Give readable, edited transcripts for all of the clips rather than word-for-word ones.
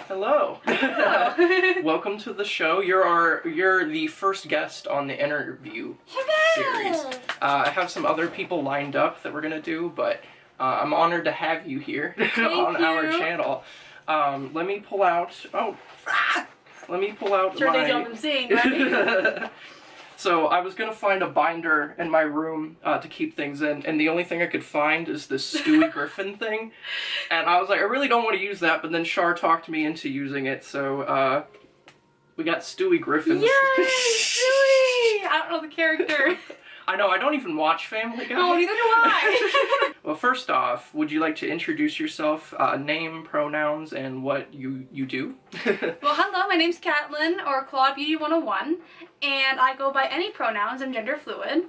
Hello. Hello. Welcome to the show. You're the first guest on the interview series. I have some other people lined up that we're gonna do, but I'm honored to have you here on our channel. Let me pull out. Let me pull out sure my. they don't sing, right? So I was gonna find a binder in my room to keep things in, and the only thing I could find is this Stewie Griffin thing, and I was like, I really don't want to use that, but then Shar talked me into using it, so we got Stewie Griffin. Yay, Stewie! I don't know the character. I know, I don't even watch Family Guy. No, neither do I. Well, first off, would you like to introduce yourself, name, pronouns, and what you do? Well, hello, my name's Catlin, or Claude Beauty 101, and I go by any pronouns. I'm gender fluid,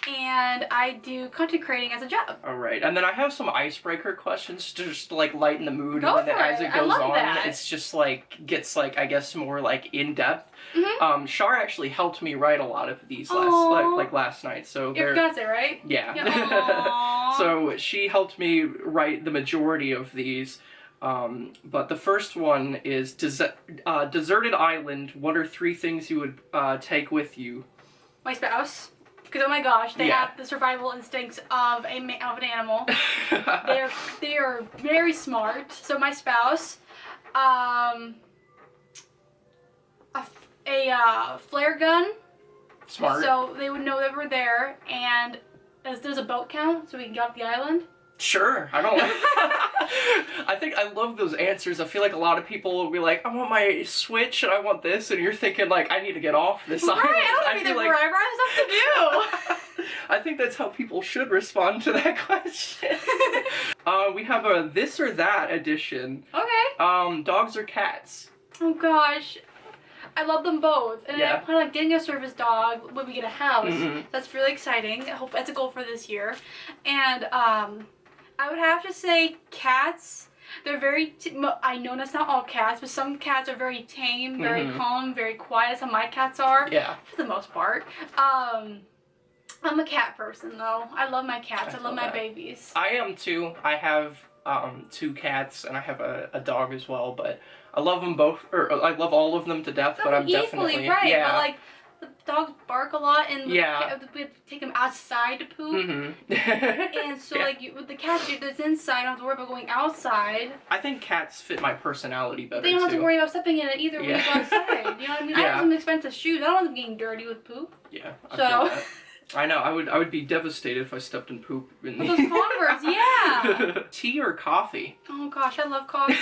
and I do content creating as a job. Alright, and then I have some icebreaker questions to just like lighten the mood, Go and then for as it. it goes I love on, that. it's just like, gets like, I guess, more like in-depth. Mm-hmm. Shar actually helped me write a lot of these last night, so Your fiance, right? yeah. So she helped me write the majority of these, but the first one is deserted island. What are 3 things you would take with you? My spouse. Because, oh my gosh, they have the survival instincts of an animal. they are very smart. So my spouse, a flare gun. Smart. So they would know that we're there, and does a boat count so we can get off the island? Sure, I don't I think I love those answers. I feel like a lot of people will be like, I want my Switch and I want this, and you're thinking like, I need to get off this island. Right, I don't want to be there forever, I have stuff to do. I think that's how people should respond to that question. We have a this or that edition. Okay. Dogs or cats? Oh gosh. I love them both, and I plan on getting a service dog when we get a house. Mm-hmm. That's really exciting. I hope that's a goal for this year. And I would have to say cats. They're very, I know that's not all cats, but some cats are very tame, very calm, very quiet. Some of my cats are, for the most part. I'm a cat person though. I love my cats. I love my babies. I am too. I have 2 cats and I have a dog as well, but I love them both, or I love all of them to death, but I'm definitely, right, but like, the dogs bark a lot, and we have to take them outside to poop, and so like, with the cats, that's inside, I don't have to worry about going outside. I think cats fit my personality better, They don't have to worry about stepping in it either when you go outside, you know what I mean? I have some expensive shoes, I don't want them getting dirty with poop. Yeah, I so. feel that. I know, I would be devastated if I stepped in poop in those Converse, yeah! Tea or coffee? Oh gosh, I love coffee.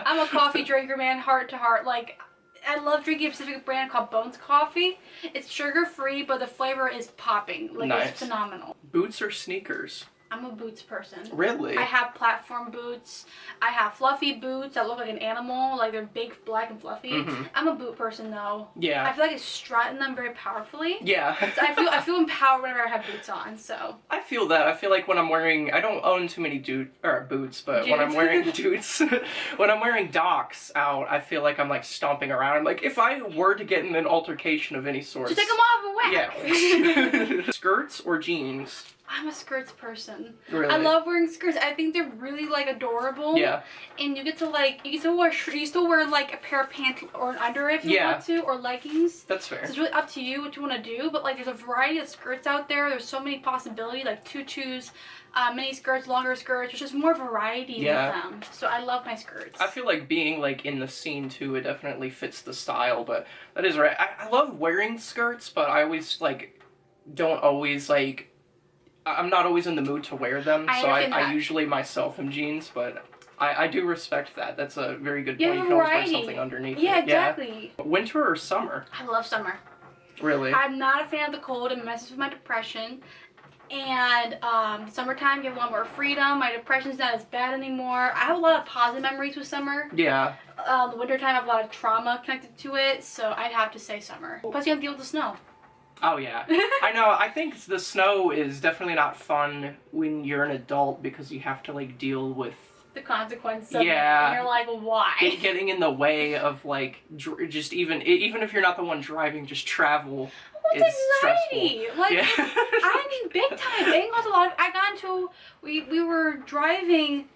I'm a coffee drinker, man, heart to heart. Like, I love drinking a specific brand called Bones Coffee. It's sugar-free, but the flavor is popping. Like, it's phenomenal. Boots or sneakers? I'm a boots person. Really? I have platform boots. I have fluffy boots that look like an animal. Like, they're big, black, and fluffy. I'm a boot person, though. Yeah. I feel like I strut in them very powerfully. Yeah. So I feel empowered whenever I have boots on, so. I feel that. I feel like when I'm wearing, I don't own too many boots, but when I'm wearing when I'm wearing Docs out, I feel like I'm like stomping around. I'm like, if I were to get in an altercation of any sort. Just take them off and whack. Yeah. Skirts or jeans? I'm a skirts person. Really? I love wearing skirts. I think they're really like adorable. Yeah. And you get to like, you still wear like a pair of pants or an under if you want to, or leggings. That's fair. So it's really up to you what you want to do. But like, there's a variety of skirts out there. There's so many possibilities, like tutus, mini skirts, longer skirts. There's just more variety with them. So I love my skirts. I feel like being like in the scene too, it definitely fits the style. But that is right. I love wearing skirts, but I always like don't always like. I'm not always in the mood to wear them, so I usually myself am jeans, but I do respect that. That's a very good point. You can always wear something underneath it. Yeah, exactly. Winter or summer? I love summer. Really? I'm not a fan of the cold. It messes with my depression. And summertime, you have a lot more freedom. My depression's not as bad anymore. I have a lot of positive memories with summer. Yeah. The wintertime, I have a lot of trauma connected to it, so I'd have to say summer. Plus, you have to deal with the snow. Oh yeah, I know. I think the snow is definitely not fun when you're an adult because you have to like deal with the consequences of it, and you're like, why? Getting in the way of like just even if you're not the one driving, just travel is anxiety. Stressful. Like, I mean, big time. It was a lot. I got into we were driving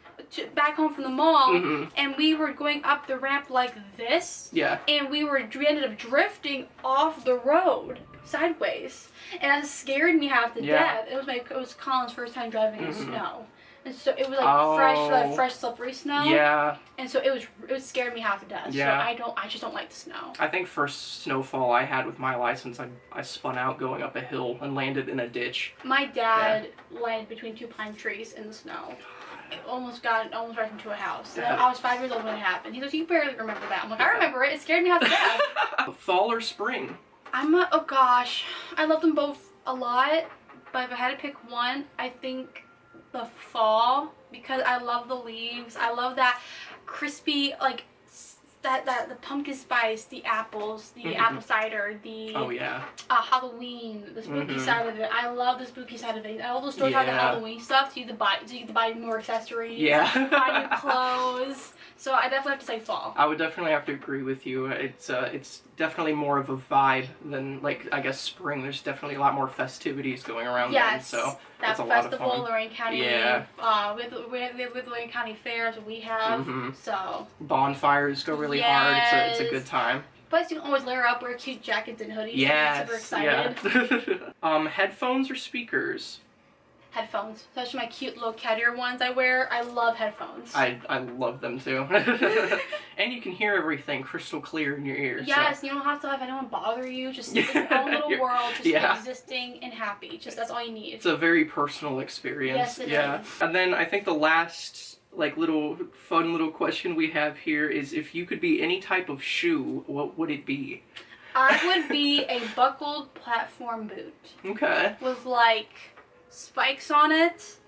back home from the mall, mm-hmm. and we were going up the ramp like this. Yeah. And we ended up drifting off the road sideways, and that scared me half to death. It was Colin's first time driving in snow. And so it was like fresh, slippery snow. Yeah. And so it scared me half to death. Yeah. So I just don't like the snow. I think first snowfall I had with my license, I spun out going up a hill and landed in a ditch. My dad landed between 2 pine trees in the snow. It almost right into a house. And I was 5 years old when it happened. He's like, you barely remember that. I'm like, I remember it. It scared me half to death. Fall or spring? Oh gosh, I love them both a lot. But if I had to pick one, I think the fall, because I love the leaves. I love that crispy, like the pumpkin spice, the apples, the apple cider, the Halloween, the spooky side of it. I love the spooky side of it. All those stores have the Halloween stuff, so you get to buy more accessories, buy new clothes. So I definitely have to say fall. I would definitely have to agree with you. It's definitely more of a vibe than, like, I guess spring. There's definitely a lot more festivities going around then, so that it's a festival, lot of fun. Lorraine County, with Lorraine County fairs we have, so. Bonfires go really hard. It's a good time. Plus, you can always layer up, wear cute jackets and hoodies. Yes, so I'm super excited. Headphones or speakers? Headphones, especially my cute little cat ear ones I wear. I love headphones. I love them too. And you can hear everything crystal clear in your ears. Yes, so. You don't have to have anyone bother you. Just in your own little world, just existing and happy. Just that's all you need. It's a very personal experience. Yes, it is. And then I think the last fun little question we have here is, if you could be any type of shoe, what would it be? I would be a buckled platform boot. Okay. With like spikes on it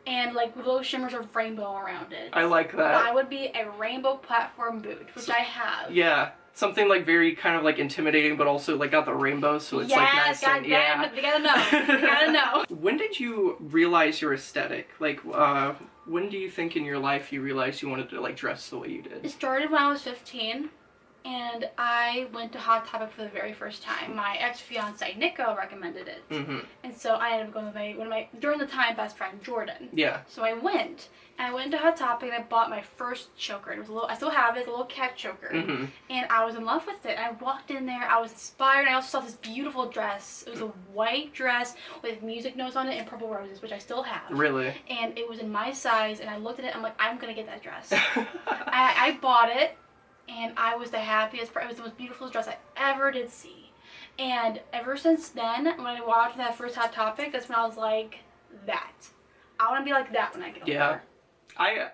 and like little shimmers of rainbow around it. I like that. I would be a rainbow platform boot, which I have. Yeah. Something like very kind of like intimidating, but also like got the rainbow, so it's like nice and they gotta know. They gotta know. When did you realize your aesthetic? Like, when do you think in your life you realized you wanted to like dress the way you did? It started when I was 15. And I went to Hot Topic for the very first time. My ex-fiance, Nico, recommended it. And so I ended up going with one of my, during the time, best friend, Jordan. Yeah. So I went. And I went to Hot Topic and I bought my first choker. It was I still have it, it's a little cat choker. And I was in love with it. I walked in there, I was inspired. I also saw this beautiful dress. It was a white dress with music notes on it and purple roses, which I still have. Really? And it was in my size, and I looked at it, I'm like, I'm gonna get that dress. I bought it. And I was the happiest. It was the most beautiful dress I ever did see. And ever since then, when I watched that first Hot Topic, that's when I was like, that. I want to be like that when I get older. Yeah.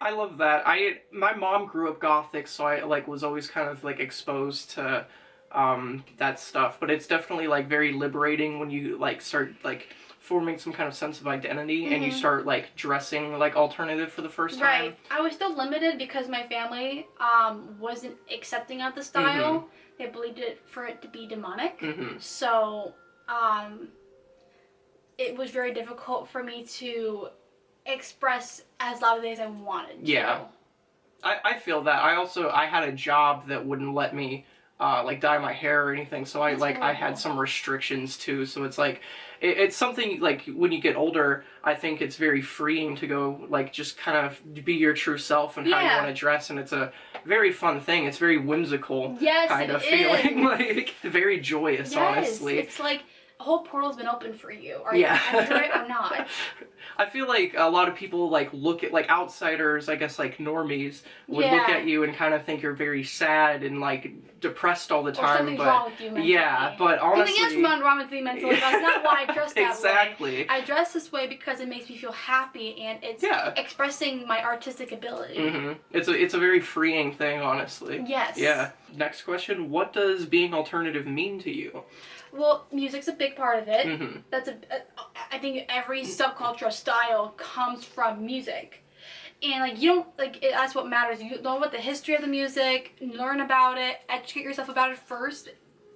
I love that. My mom grew up Gothic, so I like was always kind of like exposed to that stuff. But it's definitely like very liberating when you like start like forming some kind of sense of identity and you start like dressing like alternative for the first time. Right. I was still limited because my family wasn't accepting of the style. They believed for it to be demonic. So it was very difficult for me to express as loudly as I wanted to. Yeah. I feel that. I had a job that wouldn't let me like dye my hair or anything, so I had some restrictions too, so it's like it's something like when you get older, I think it's very freeing to go like just kind of be your true self and how you want to dress, and it's a very fun thing. It's very whimsical kind of feeling. Like very joyous, honestly. It's like a whole portal's been open for you. Are you into it or not? I feel like a lot of people like look at like outsiders, I guess like normies, would look at you and kind of think you're very sad and like depressed all the time. Or something's wrong with you mentally. Yeah, but honestly, something is wrong with me mentally. That's not why I dress that way. Exactly. I dress this way because it makes me feel happy and it's expressing my artistic ability. It's a very freeing thing, honestly. Yes. Yeah. Next question: what does being alternative mean to you? Well, music's a big part of it. I think every subculture style comes from music. And like you don't that's what matters. You know about the history of the music, learn about it, educate yourself about it first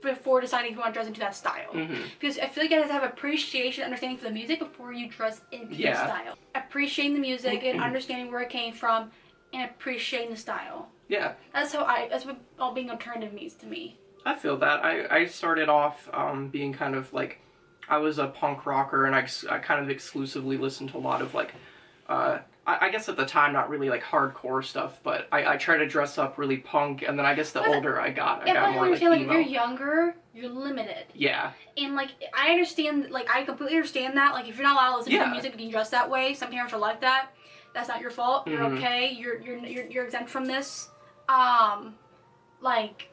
before deciding if you want to dress into that style. Because I feel like you have to have appreciation, understanding for the music before you dress into the style. Appreciating the music and understanding where it came from and appreciating the style. Yeah. That's what all being alternative means to me. I feel that. I started off being kind of like, I was a punk rocker and I kind of exclusively listened to a lot of like I guess at the time, not really like hardcore stuff, but I try to dress up really punk, and then I guess the older I got more like emo. Like, if you're younger, you're limited. Yeah. And, like, I understand, like, I completely understand that. Like, if you're not allowed to listen to music, you can dress that way. Some parents are like that. That's not your fault. You're okay. You're exempt from this. Like,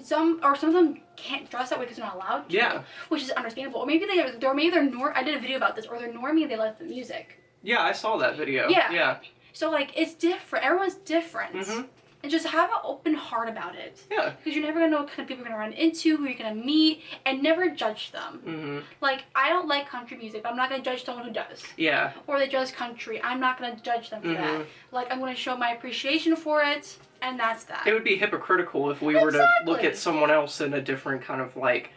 some of them can't dress that way because they're not allowed to. Yeah. Which is understandable. Or maybe they're I did a video about this, or they're normie and they like the music. Yeah, I saw that video. Yeah. So, like, it's different. Everyone's different. And just have an open heart about it. Yeah. Because you're never going to know what kind of people you're going to run into, who you're going to meet, and never judge them. Like, I don't like country music, but I'm not going to judge someone who does. Yeah. Or they judge country. I'm not going to judge them for that. Like, I'm going to show my appreciation for it, and that's that. It would be hypocritical if we were to look at someone else in a different kind of, like,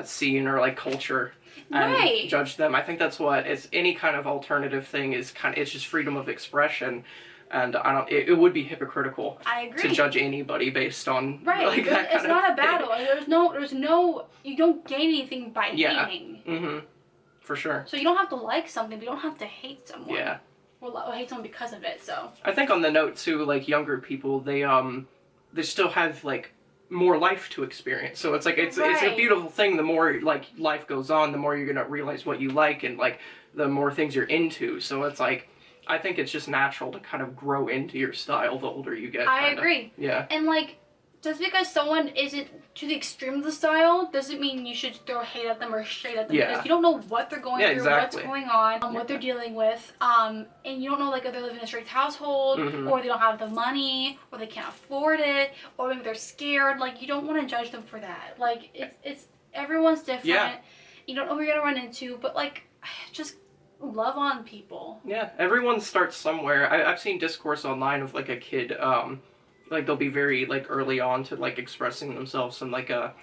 scene or, like, culture. And judge them. I think that's what it's any kind of alternative thing is it's just freedom of expression, and it would be hypocritical. I agree. To judge anybody based on like that it's not a battle. There's no you don't gain anything by hating. For sure. So you don't have to like something, but you don't have to hate someone. Yeah. Or hate someone because of it. So I think on the note too, like younger people, they still have like more life to experience, so it's like it's a beautiful thing. The more like life goes on, the more you're gonna realize what you like and like the more things you're into. So it's like I think it's just natural to kind of grow into your style the older you get. I agree. Yeah. And like just because someone isn't to the extreme of the style doesn't mean you should throw hate at them or shade at them because you don't know what they're going through, what's going on, what they're dealing with, and you don't know like if they live in a strict household or they don't have the money or they can't afford it or maybe they're scared. Like you don't want to judge them for that. Like it's everyone's different. Yeah. You don't know who you're gonna run into, but like just love on people. Yeah, everyone starts somewhere. I've seen discourse online of like a kid. Like they'll be very like early on to like expressing themselves in like a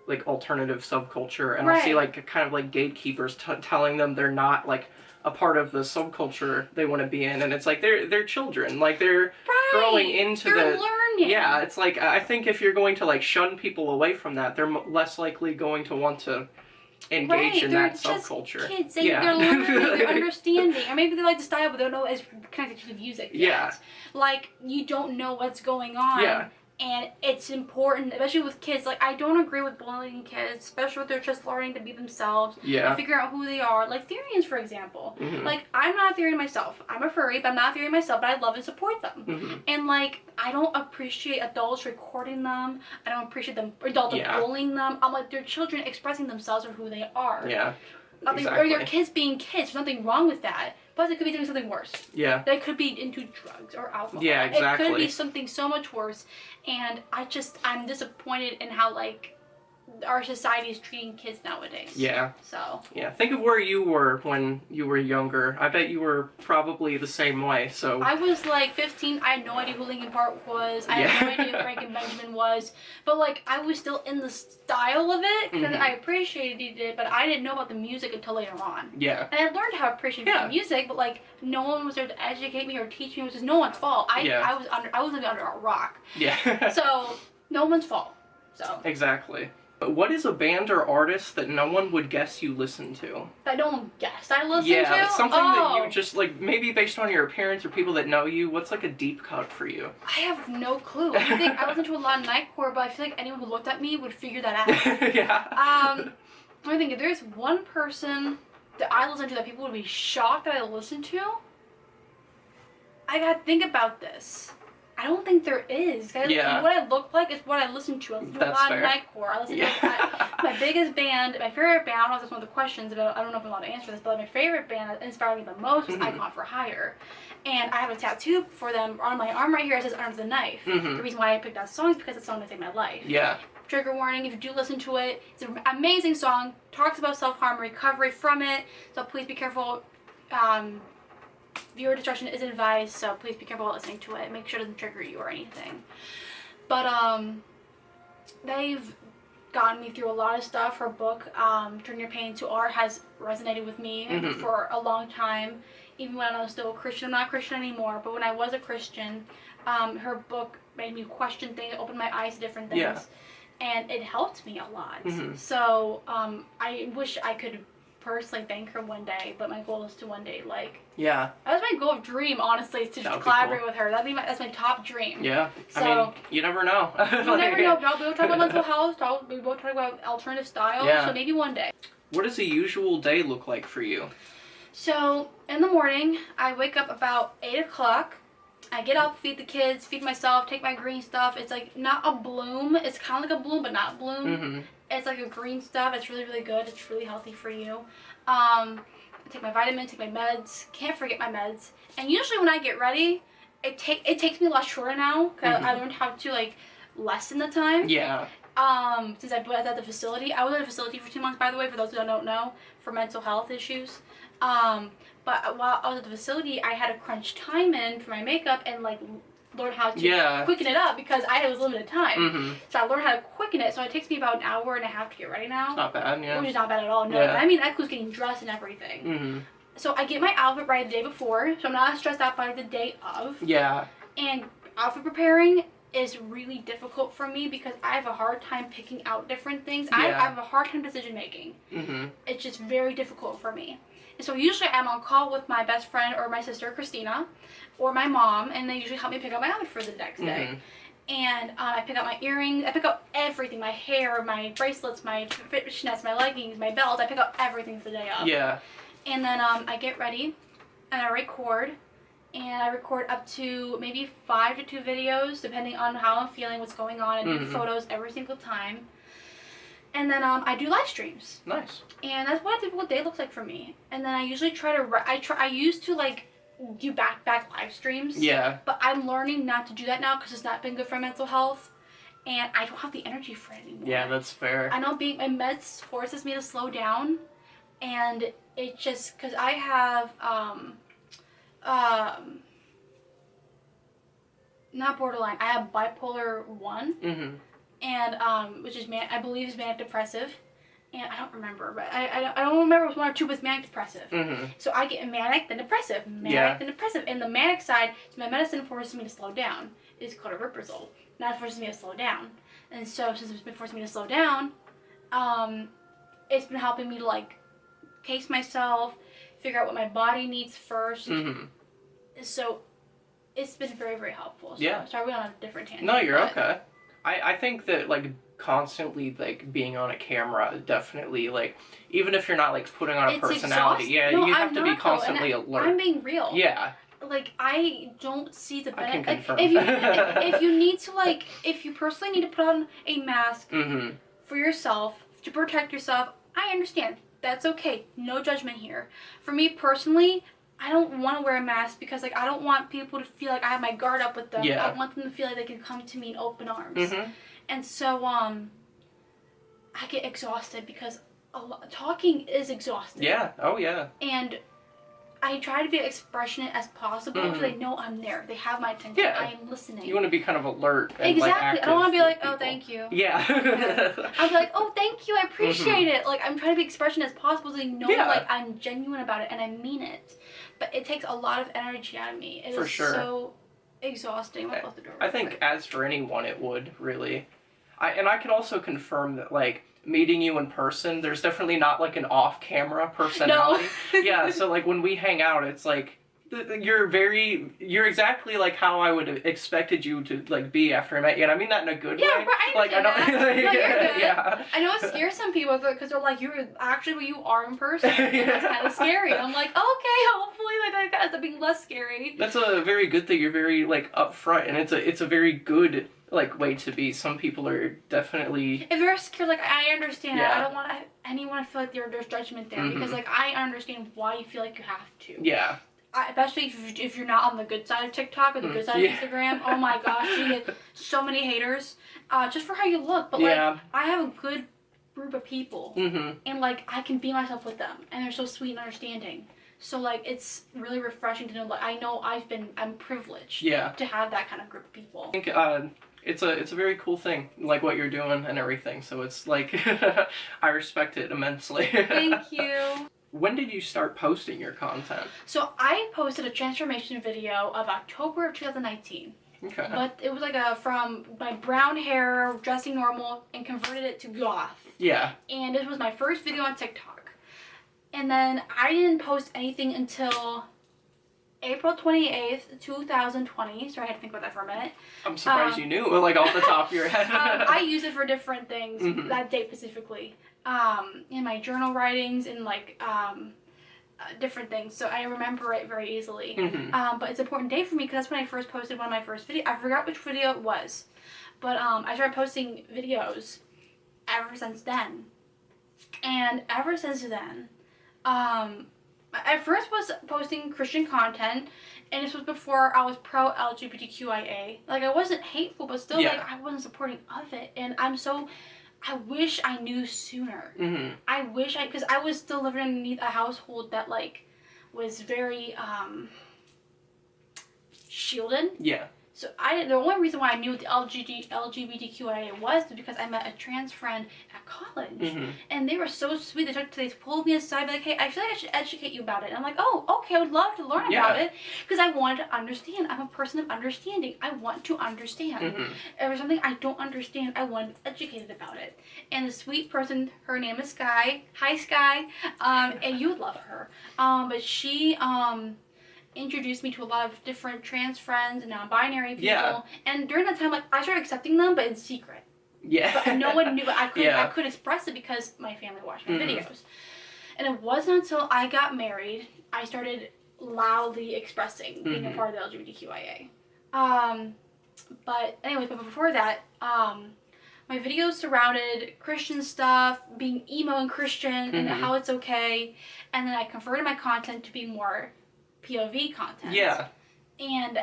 like alternative subculture, and I'll see like kind of like gatekeepers telling them they're not like a part of the subculture they want to be in, and it's like they're children, like they're growing into learning. Yeah, it's like I think if you're going to like shun people away from that, they're less likely going to want to engage in that subculture. Kids, they're learning, they're understanding, or maybe they like the style, but they don't know it's connected to the music yet. Like you don't know what's going on, and it's important, especially with kids. Like I don't agree with bullying kids, especially if they're just learning to be themselves and figure out who they are. Like Therians, for example. Like I'm not a Therian myself. I'm a furry, but I'm not a Therian myself. But I love and support them. And like I don't appreciate adults recording them. I don't appreciate them adults bullying them. I'm like they're children expressing themselves or who they are. Yeah. Or your kids being kids. There's nothing wrong with that. But they could be doing something worse. Yeah. They could be into drugs or alcohol. Yeah, exactly. It could be something so much worse. And I'm disappointed in how, like, our society is treating kids nowadays. Yeah. So. Yeah. Think of where you were when you were younger. I bet you were probably the same way, so. I was, like, 15. I had no idea who Linkin Park was. I had no idea who Frank and Benjamin was. But, like, I was still in the style of it because I appreciated it, but I didn't know about the music until later on. Yeah. And I learned how to appreciate the music, but, like, no one was there to educate me or teach me. It was just no one's fault. I was living under a rock. Yeah. So, no one's fault. So. Exactly. What is a band or artist that no one would guess you listen to? That no one guessed I listen to? Yeah, something that you just, like, maybe based on your appearance or people that know you, what's, like, a deep cut for you? I have no clue. I listen to a lot of nightcore, but I feel like anyone who looked at me would figure that out. Yeah. I think if there's one person that I listen to that people would be shocked that I listen to, I gotta think about this. I don't think there is. What I look like is what I listen to. I listen to a lot of nightcore. I listen to my biggest band, my favorite band. I don't know if that's one of the questions, but I don't know if I'm allowed to answer this, but my favorite band that inspired me the most was Icon for Hire. And I have a tattoo for them on my arm right here. It says Arms the Knife. The reason why I picked that song is because it's a song that saved my life. Yeah. Trigger warning, if you do listen to it, it's an amazing song. Talks about self-harm, recovery from it. So please be careful. Viewer discretion is advised, so please be careful while listening to it. Make sure it doesn't trigger you or anything. But they've gotten me through a lot of stuff. Her book, Turn Your Pain to Art, has resonated with me for a long time. Even when I was still a Christian. I'm not a Christian anymore, but when I was a Christian, her book made me question things, opened my eyes to different things, and it helped me a lot. So I wish I could personally thank her one day, but my goal is to one day, like... Yeah. That's my goal of dream, honestly, is to collaborate with her. That's my top dream. Yeah. So, I mean, you never know. You never know. We will talk about mental health. We will talk about alternative styles. Yeah. So maybe one day. What does a usual day look like for you? So, in the morning, I wake up about 8 o'clock. I get up, feed the kids, feed myself, take my green stuff. It's like not a bloom. It's kind of like a bloom, but not bloom. Mm-hmm. It's like a green stuff. It's really, really good. It's really healthy for you. I take my vitamins, take my meds. Can't forget my meds. And usually when I get ready, it takes me a lot shorter now because I learned how to like lessen the time. Yeah. Since I was at the facility. I was at a facility for 2 months, by the way, for those who don't know, for mental health issues. But while I was at the facility, I had to crunch time in for my makeup and like learn how to quicken it up because I was limited time. Mm-hmm. So I learned how to quicken it. So it takes me about an hour and a half to get ready now. It's not bad, yeah. Which is not bad at all. No, I mean that includes getting dressed and everything. Mm-hmm. So I get my outfit ready the day before, so I'm not stressed out by the day of. Yeah. And outfit preparing is really difficult for me because I have a hard time picking out different things. I have a hard time decision making. Mm-hmm. It's just very difficult for me. And so usually I'm on call with my best friend or my sister, Christina, or my mom, and they usually help me pick out my outfit for the next day. And I pick out my earrings, I pick out everything, my hair, my bracelets, my fishnets, my leggings, my belt. I pick out everything for the day of. Yeah. And then I get ready, and I record. And I record up to maybe 5 to 2 videos, depending on how I'm feeling, what's going on, and do photos every single time. And then I do live streams. Nice. And that's what a typical day looks like for me. And then I usually I used to like do back live streams. Yeah. But I'm learning not to do that now because it's not been good for mental health. And I don't have the energy for it anymore. Yeah, that's fair. I know my meds forces me to slow down. And it just, because I have, not borderline, I have bipolar 1. Mm-hmm. And, which is, I believe is manic depressive. And I don't remember, but I don't remember if it was 1 or 2, but it's manic depressive. Mm-hmm. So I get manic, then depressive, manic, then depressive. And the manic side, so my medicine forces me to slow down. It's called aripiprazole. That forces me to slow down. And so since it's been forcing me to slow down, it's been helping me to like pace myself, figure out what my body needs first. Mm-hmm. So it's been very, very helpful. So, yeah. Sorry, we went on a different tangent. No, you're okay. I think that like constantly like being on a camera definitely like even if you're not like putting on a personality, you have to be constantly alert. I'm being real. Yeah. Like I don't see the benefit. I can confirm. If you need to like if you personally need to put on a mask for yourself to protect yourself, I understand. That's okay. No judgment here. For me personally, I don't want to wear a mask because like I don't want people to feel like I have my guard up with them. Yeah. I want them to feel like they can come to me in open arms. Mm-hmm. And so I get exhausted because talking is exhausting. Yeah. Oh yeah. And I try to be expressionate as possible because they know I'm there. They have my attention. Yeah. I am listening. You want to be kind of alert. And, exactly. Like, active. I don't want to be like, oh, thank you. Yeah. I'll be like, oh, thank you. I appreciate it. Like, I'm trying to be expressionate as possible so they know, like, I'm genuine about it and I mean it. But it takes a lot of energy out of me. It is so exhausting. I'm going to close the door. I think as for anyone, it would, really. I can also confirm that, like, meeting you in person, there's definitely not like an off-camera personality. No. Yeah, so like when we hang out, it's like you're exactly like how I would have expected you to like be after I met you, and I mean that in a good way. Yeah, I don't. No, you're good. Yeah. I know it scares some people because they're like, you're actually what you are in person. That's kind of scary. I'm like, okay, hopefully like that ends up being less scary. That's a very good thing. You're very like upfront, and it's a very good like way to be. Some people are definitely if they're scared, like I understand it. I don't want anyone to feel like there's judgment there because like I understand why you feel like you have to. Yeah. Especially if you're not on the good side of TikTok or the good side of Instagram. Oh my gosh, you get so many haters just for how you look. But like I have a good group of people and like I can be myself with them and they're so sweet and understanding. So like it's really refreshing to know like I know I'm privileged to have that kind of group of people. I think it's a very cool thing, like what you're doing and everything. So it's like I respect it immensely. Thank you. When did you start posting your content? So I posted a transformation video of October of 2019. Okay. But it was like from my brown hair, dressing normal, and converted it to goth. Yeah. And it was my first video on TikTok. And then I didn't post anything until April 28th, 2020. Sorry, I had to think about that for a minute. I'm surprised you knew, like, off the top of your head. I use it for different things, that date specifically. In my journal writings and, like, different things. So I remember it very easily. But it's an important date for me because that's when I first posted one of my first videos. I forgot which video it was. But I started posting videos ever since then. And ever since then, I first was posting Christian content, and this was before I was pro LGBTQIA. Like, I wasn't hateful, but still, like, I wasn't supporting of it. And I wish I knew sooner. I wish because I was still living underneath a household that, like, was very, shielded. Yeah. So the only reason why I knew what the LGBTQIA was because I met a trans friend at college, and they were so sweet. They pulled me aside, like, "Hey, I feel like I should educate you about it." And I'm like, "Oh, okay, I would love to learn about it," because I wanted to understand. I'm a person of understanding. I want to understand. If there's something I don't understand, I want to be educated about it. And the sweet person, her name is Sky. Hi, Sky. And you would love her. But she introduced me to a lot of different trans friends and non-binary people, and during that time, like, I started accepting them, but in secret. But no one knew. I could express it because my family watched my videos, and it wasn't until I got married I started loudly expressing being a part of the LGBTQIA. But anyways, but before that, my videos surrounded Christian stuff, being emo and Christian, and how it's okay, and then I converted my content to be more POV content. And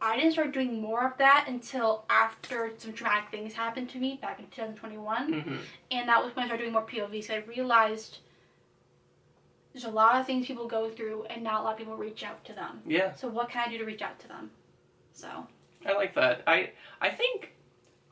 I didn't start doing more of that until after some dramatic things happened to me back in 2021. And that was when I started doing more POV. So I realized there's a lot of things people go through and not a lot of people reach out to them. So what can I do to reach out to them? So I like that. I think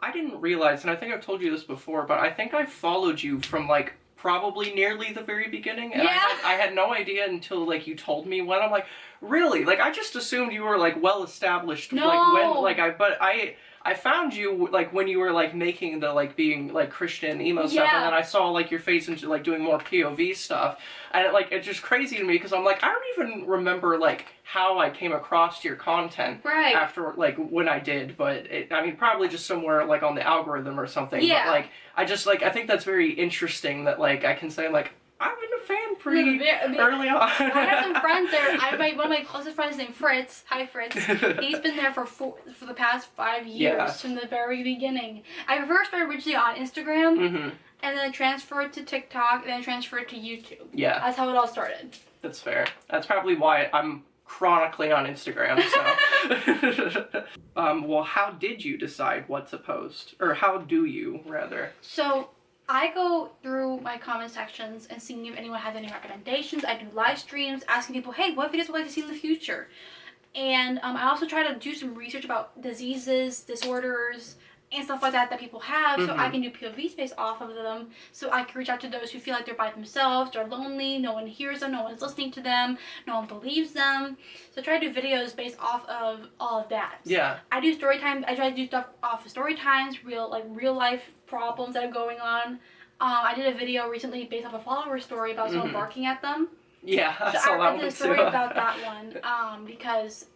I didn't realize, and I think I've told you this before, but I think I followed you from, like, probably nearly the very beginning, and I had no idea until, like, you told me when. I'm like, really? Like, I just assumed you were, like, well established. No. Like, when, like, but I found you, like, when you were, like, making the, like, being, like, Christian emo stuff, and then I saw, like, your face into, like, doing more POV stuff, and it's just crazy to me, because I'm like, I don't even remember, like, how I came across your content after, like, when I did, but I mean, probably just somewhere, like, on the algorithm or something, but, like, I just, like, I think that's very interesting that, like, I can say, like, I've been a fan pretty early on. I have some friends there. One of my closest friends named Fritz. Hi, Fritz. He's been there for the past 5 years from the very beginning. I first started originally on Instagram, and then I transferred to TikTok, and then transferred to YouTube. That's how it all started. That's fair. That's probably why I'm chronically on Instagram, so. Well, how did you decide what to post? Or how do you, rather? So, I go through my comment sections and seeing if anyone has any recommendations. I do live streams asking people, hey, what videos would you like to see in the future? And I also try to do some research about diseases, disorders, and stuff like that people have, so I can do POV space off of them, so I can reach out to those who feel like they're by themselves, they're lonely, no one hears them, no one's listening to them, no one believes them. So I try to do videos based off of all of that. I do story time. I try to do stuff off of story times, real life problems that are going on. I did a video recently based off a follower story about someone barking at them. I did a story about that one, because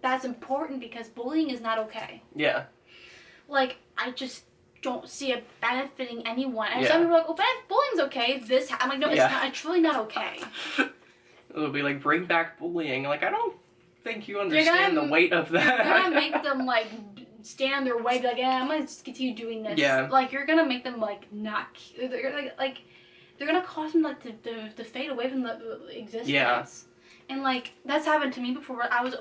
that's important, because bullying is not okay. Like, I just don't see it benefiting anyone. And some people are like, oh, bullying's okay. I'm like, no, it's not. It's really not okay. It'll be like, bring back bullying. Like, I don't think you understand the weight of that. You're gonna make them, like, stand on their way, be like, yeah, I'm gonna just continue doing this. Like, you're gonna make them, like, not, they're gonna cause them, like, to fade away from the existence. And, like, that's happened to me before. I was,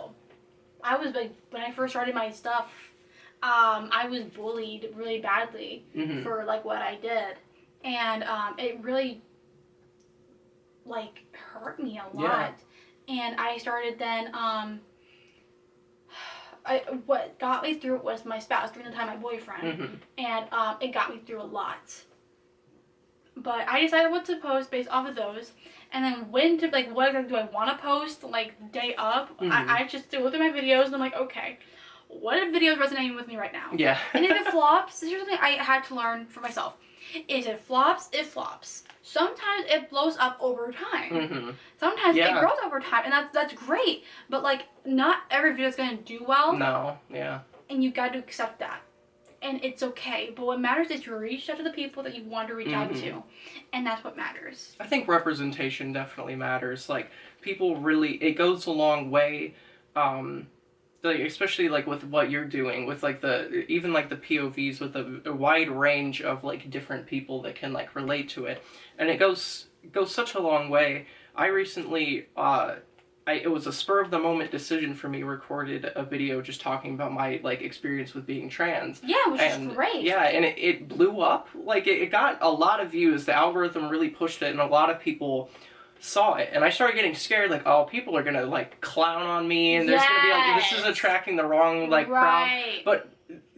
like, when I first started my stuff, I was bullied really badly for, like, what I did. And, it really, like, hurt me a lot. And I started then, what got me through it was my spouse, during the time my boyfriend. And, it got me through a lot. But I decided what to post based off of those. And then when to, like, what exactly do I want to post, like, day up, I just go through my videos and I'm like, okay, what video is resonating with me right now? And if it flops, this is something I had to learn for myself. If it flops, it flops. Sometimes it blows up over time. Mm-hmm. Sometimes it grows over time, and that's great. But like, not every video is gonna do well. No, yeah. And you got to accept that, and it's okay. But what matters is you reach out to the people that you want to reach out to, and that's what matters. I think representation definitely matters. Like, people really, it goes a long way. Like, especially like with what you're doing with like even like the POVs with a wide range of like different people that can like relate to it, and it goes such a long way. I recently it was a spur of the moment decision for me, recorded a video just talking about my like experience with being trans. Yeah, which is great. Yeah, and it blew up. Like, it got a lot of views. The algorithm really pushed it, and a lot of people saw it, and I started getting scared, like, oh, people are gonna like clown on me, and there's gonna be like, this is attracting the wrong like crowd. But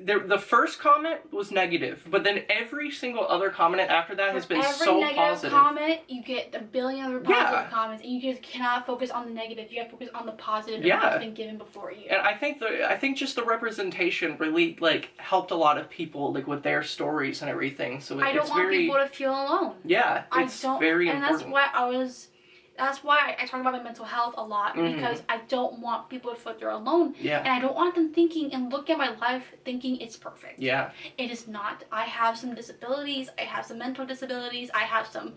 the first comment was negative, but then every single other comment after that has been so positive. Every negative comment, you get a billion other positive comments, and you just cannot focus on the negative. You have to focus on the positive that's been given before you. And I think just the representation really like helped a lot of people like with their stories and everything. So I don't want people to feel alone. Yeah, it's very important. That's why I talk about my mental health a lot, because I don't want people to feel like they're alone. Yeah. And I don't want them thinking and look at my life thinking it's perfect. Yeah. It is not. I have some disabilities. I have some mental disabilities. I have some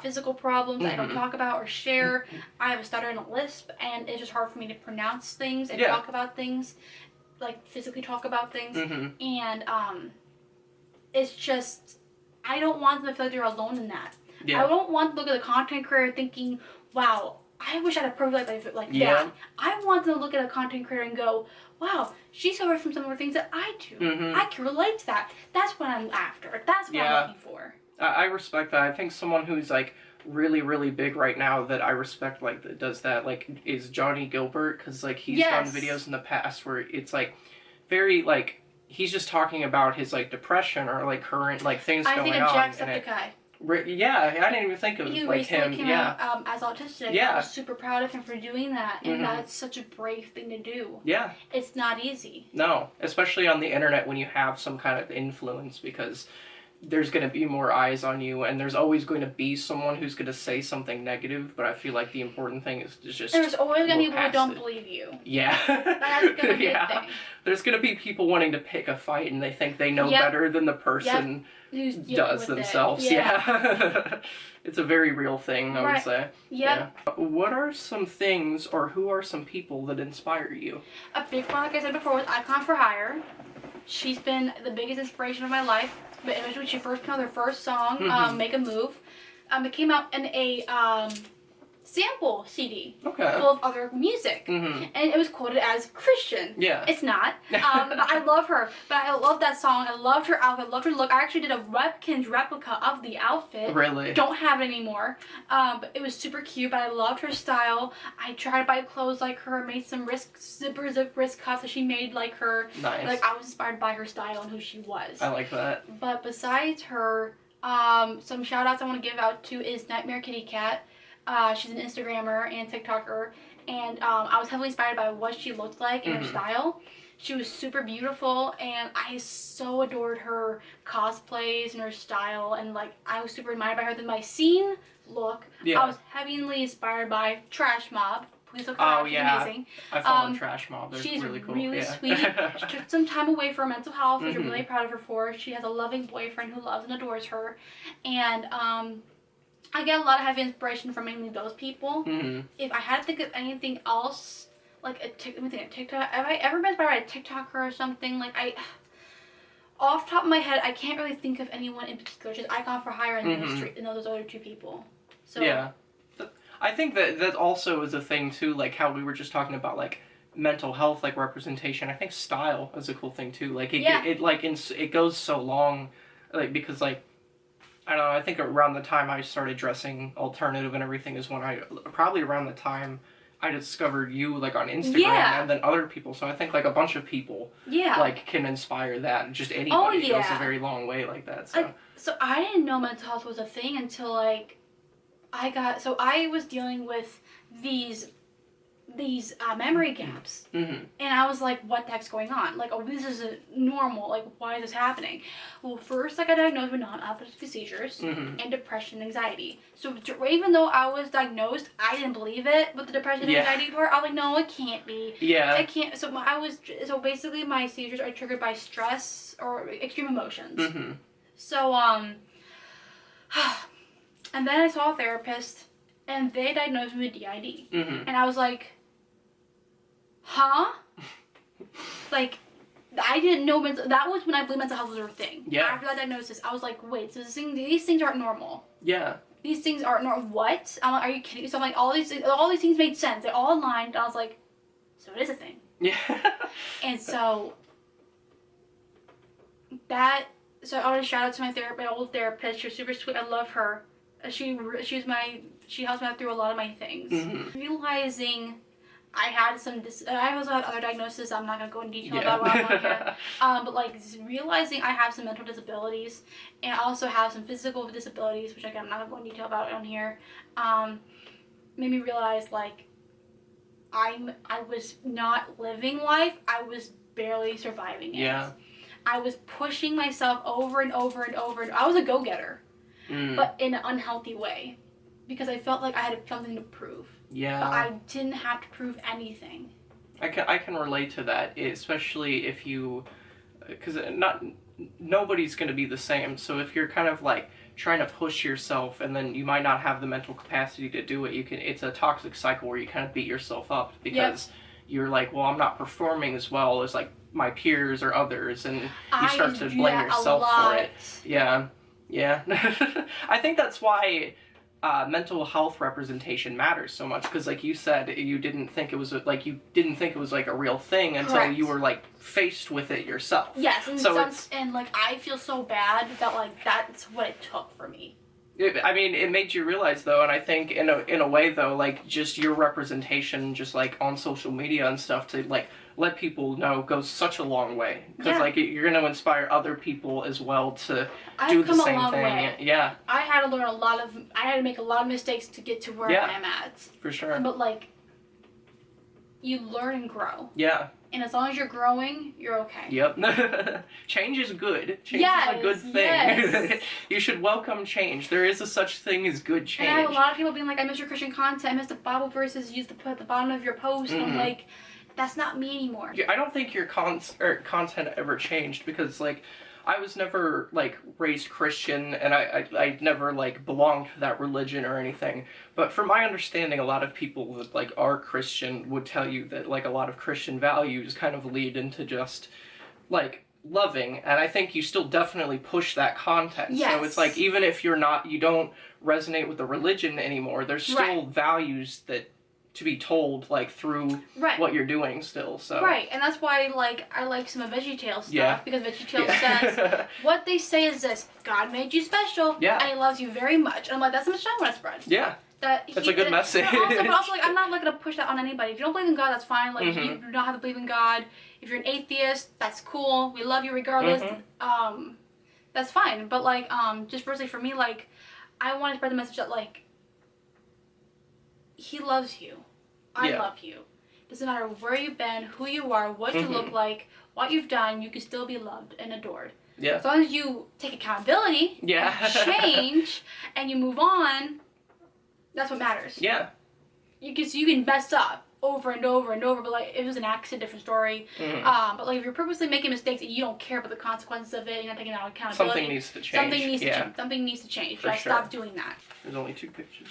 physical problems I don't talk about or share. I have a stutter and a lisp, and it's just hard for me to pronounce things and talk about things, like physically talk about things. And it's just, I don't want them to feel like they're alone in that. Yeah. I don't want to look at a content creator thinking, wow, I wish I had a perfect life like that. I want them to look at a content creator and go, wow, she suffers from similar things that I do. I can relate to that. That's what I'm after. That's what I'm looking for. I respect that. I think someone who's like really, really big right now that I respect, like, that does that, like, is Johnny Gilbert, because like he's done videos in the past where it's like very like he's just talking about his like depression or like current like things going on. I think of Jacksepticeye. Yeah, I didn't even think of like him. Came out, as autistic. I was super proud of him for doing that, and that's such a brave thing to do. Yeah, it's not easy. No, especially on the internet when you have some kind of influence, because there's going to be more eyes on you, and there's always going to be someone who's going to say something negative. But I feel like the important thing is to just there's always going to be people who don't believe you. Yeah, that's going to be a thing. There's going to be people wanting to pick a fight, and they think they know better than the person who does themselves. It's a very real thing, I would say. Yeah. What are some things, or who are some people that inspire you? A big one, like I said before, was Icon for Hire. She's been the biggest inspiration of my life. But when she first came out, their first song, Make a Move, it came out in a sample CD full of other music, and it was quoted as Christian. Yeah, it's not. But I love her. But I love that song. I loved her outfit. I loved her look. I actually did a Repkins replica of the outfit. Really? Don't have it anymore. But it was super cute. But I loved her style. I tried to buy clothes like her. Made some zip wrist cuffs that she made like her. Nice. Like, I was inspired by her style and who she was. I like that. But besides her, some shout outs I want to give out to is Nightmare Kitty Cat. She's an Instagrammer and TikToker, and I was heavily inspired by what she looked like and her style. She was super beautiful, and I so adored her cosplays and her style, and like I was super admired by her. Then my scene look, I was heavily inspired by Trash Mob. Please look her up. She's amazing. I follow Trash Mob. They're she's really cool. Really sweet. She took some time away from her mental health, which I'm really proud of her for. She has a loving boyfriend who loves and adores her, and I get a lot of heavy inspiration from mainly those people. If I had to think of anything else, like let me think of TikTok. Have I ever been inspired by a TikToker or something? Like off the top of my head, I can't really think of anyone in particular. Just Icon for Hire and those other two people. So yeah, I think that also is a thing too. Like how we were just talking about like mental health, like representation. I think style is a cool thing too. Like it goes so long, like because like. I don't know, I think around the time I started dressing alternative and everything is when probably around the time I discovered you, like, on Instagram and then other people. So I think, like, a bunch of people, like, can inspire that. Just anybody goes a very long way like that, so. So I didn't know mental health was a thing until, like, I was dealing with these these memory gaps. And I was like, what the heck's going on? Like, oh, this isn't normal. Like, why is this happening? Well, first I got diagnosed with non-epileptic seizures and depression and anxiety. So even though I was diagnosed, I didn't believe it with the depression and anxiety part. I was like, no, it can't be. It can't. So basically my seizures are triggered by stress or extreme emotions. So, and then I saw a therapist, and they diagnosed me with DID. And I was like, huh? Like, I didn't know that was when I believed mental health was a thing. After that diagnosis, I was like, wait, so these things aren't normal. These things aren't normal. What? I'm like, are you kidding? So I'm like, all these things made sense. They all aligned. I was like, so it is a thing. And so I want to shout out to my old therapist. She's super sweet. I love her. She helps me out through a lot of my things. Realizing I also had other diagnoses. I'm not gonna go in detail about what I'm on here. But like realizing I have some mental disabilities and I also have some physical disabilities, which again I'm not gonna go in detail about on here. Made me realize like I was not living life. I was barely surviving it. I was pushing myself over and over and over. I was a go-getter, but in an unhealthy way, because I felt like I had something to prove. But I didn't have to prove anything. I can relate to that, especially if you, because nobody's going to be the same. So if you're kind of like trying to push yourself, and then you might not have the mental capacity to do it, it's a toxic cycle where you kind of beat yourself up because you're like, well, I'm not performing as well as like my peers or others, and you start to blame yourself for it. I think that's why mental health representation matters so much, because like you said, you didn't think it was like a real thing until you were like faced with it yourself. And like I feel so bad that like that's what it took for me. It made you realize though, and I think in a way though, like just your representation, just like on social media and stuff, to like let people know goes such a long way, because like you're gonna inspire other people as well to do the same thing. I had to learn I had to make a lot of mistakes to get to where I am at. For sure. But like, you learn and grow. And as long as you're growing, you're okay. Change is good. Change is a good thing. You should welcome change. There is a such thing as good change. And I have a lot of people being like, I miss your Christian content. I miss the Bible verses you used to put at the bottom of your post. And I'm like, that's not me anymore. I don't think your content ever changed, because like I was never like raised Christian, and I never like belonged to that religion or anything. But from my understanding, a lot of people that like are Christian would tell you that like a lot of Christian values kind of lead into just like loving, and I think you still definitely push that content. So it's like, even if you don't resonate with the religion anymore, there's still values that to be told like through what you're doing still. So and that's why like I like some of VeggieTales stuff, because VeggieTales says what they say is this: God made you special and He loves you very much. And I'm like, that's the message I want to spread. That's a good message. But also like, I'm not looking to push that on anybody. If you don't believe in God, that's fine. Like you do not have to believe in God. If you're an atheist, that's cool. We love you regardless. That's fine. But like just personally for me, like I want to spread the message that like He loves you. I love you. Doesn't matter where you've been, who you are, what you look like, what you've done, you can still be loved and adored. As long as you take accountability, change, and you move on, that's what matters. Because you can mess up over and over and over, but like if it was an accident, different story. But like if you're purposely making mistakes and you don't care about the consequences of it, you're not taking out accountability. Something needs to change. Something needs to change. You gotta stop doing that. There's only 2 pictures.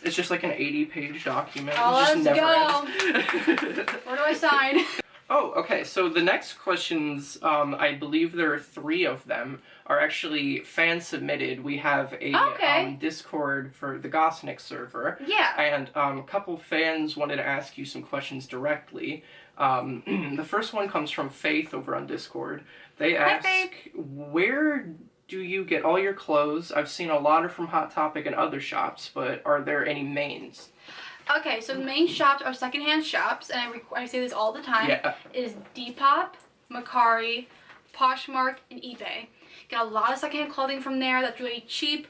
It's just like an 80-page document. Let's go. Where do I sign? Oh, okay. So the next questions, I believe there are 3 of them, are actually fan submitted. We have a Discord for the Gosnick server. And a couple fans wanted to ask you some questions directly. The first one comes from Faith over on Discord. They ask, where do you get all your clothes? I've seen a lot are from Hot Topic and other shops, but are there any mains? Okay, so the main shops are secondhand shops, and I say this all the time. It is Depop, Mercari, Poshmark, and eBay. Get a lot of secondhand clothing from there that's really cheap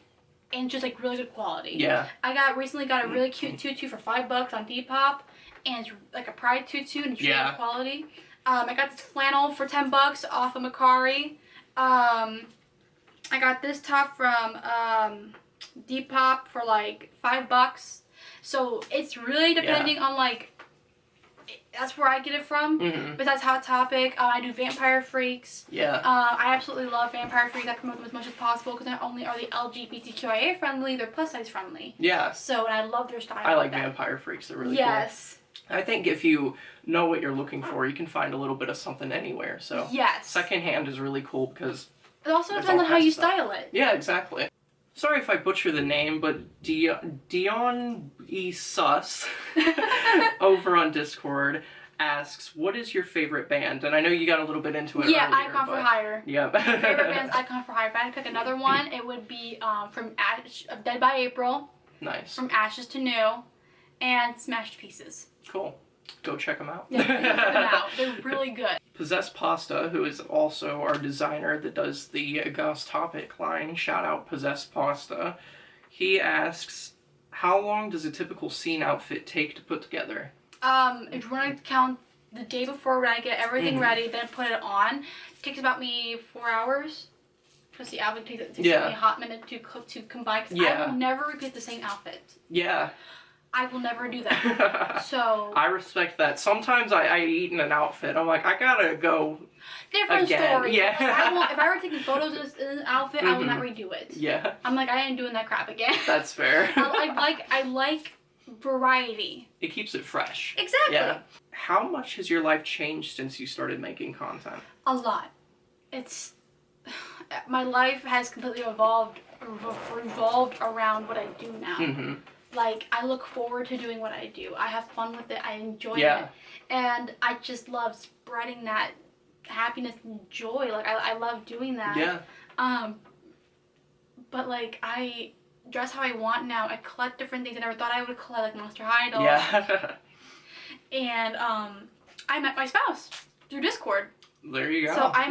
and just like really good quality. I recently got a really cute tutu for $5 on Depop. and it's like a pride tutu, and it's really quality. I got this flannel for $10 off of Macari. I got this top from Depop for like $5. So it's really depending on like, that's where I get it from. Besides Hot Topic, I do Vampire Freaks. I absolutely love Vampire Freaks. I promote them as much as possible because not only are they LGBTQIA friendly, they're plus size friendly. So, and I love their style. I like Vampire Freaks. They're really cool. I think if you know what you're looking for, you can find a little bit of something anywhere. So secondhand is really cool because it also depends on how you style it. Yeah, exactly. Sorry if I butcher the name, but Dion E. Sus over on Discord asks, what is your favorite band? And I know you got a little bit into it earlier. Icon for Hire. Yeah. My favorite band's Icon for Hire. If I had to pick another one, it would be from Dead by April. Nice. From Ashes to New. And Smashed Pieces. Cool. Go check them out. Yeah, check them out. They're really good. Possessed Pasta, who is also our designer that does the Ghost Topic line, shout out Possessed Pasta. He asks, how long does a typical scene outfit take to put together? If you want to count the day before when I get everything ready, then put it on, it takes about me 4 hours. Because the outfit takes me a hot minute to combine. Because I will never repeat the same outfit. I will never do that. So I respect that. Sometimes I eat in an outfit. I'm like, I gotta go different again. Story. Like, if I were taking photos in an outfit, I will not redo it. I'm like, I ain't doing that crap again. That's fair. I like variety. It keeps it fresh. Exactly. How much has your life changed since you started making content? A lot. My life has completely revolved around what I do now. Like, I look forward to doing what I do. I have fun with it. I enjoy it. And I just love spreading that happiness and joy. Like, I love doing that. But, like, I dress how I want now. I collect different things I never thought I would collect, like Monster Idol. And, I met my spouse through Discord. There you go. So I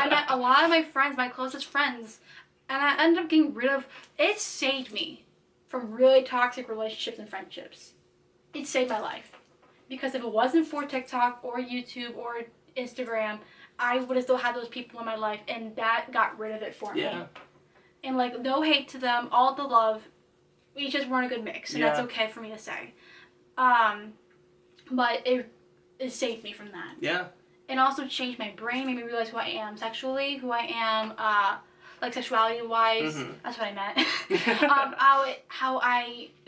met a lot of my friends, my closest friends. And I ended up getting rid of... It saved me from really toxic relationships and friendships. It saved my life. Because if it wasn't for TikTok or YouTube or Instagram, I would have still had those people in my life, and that got rid of it for me. And like, no hate to them, all the love, we just weren't a good mix, and that's okay for me to say. But it saved me from that. And also changed my brain, made me realize who I am sexually, who I am, like sexuality-wise, that's what I meant.